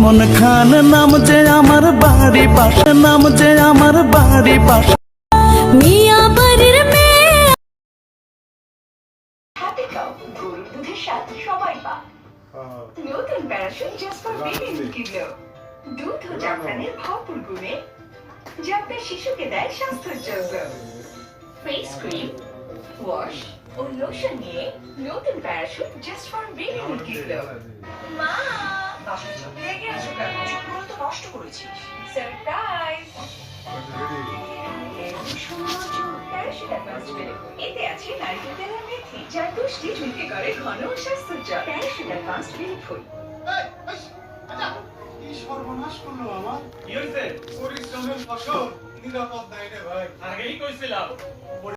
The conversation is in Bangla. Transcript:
মোহন খান নাম যে আমার বাড়ি পাশে, নাম যে আমার বাড়ি পাশে। মিয়া বাড়ির মেয়ে হাতে কাপ গরুর দুধের স্বাদ সবাই পাক। নতুন parachute just for baby kilo, দুধ ও জাফরানের ভরপুর গুণে যা আপনার শিশুকে দেয় স্বাস্থ্যোজ্জ্বল ফেস ক্রিম, ওয়াশ ও লোশন নিয়ে নতুন parachute just for baby kilo. মা, বাসায় চোখে লেগে আছো কেন? চোখগুলো তো নষ্ট করেছিস। সারপ্রাইজ! প্যারাশুট অ্যাডভান্সড বেলিফুড, এতে আছে নারকেল তেল আর মেথি, যার পুষ্টি ঝুঁকে করে ঘন ও স্বাস্থ্যোজ্জ্বল। Parachute advanced বেলিফুড। কি সর্বনাশ করলো আমার! কি হয়েছে? পরিশ্রমের ফসল নিরাপদ নাই রে ভাই। আগেই কইছিলাম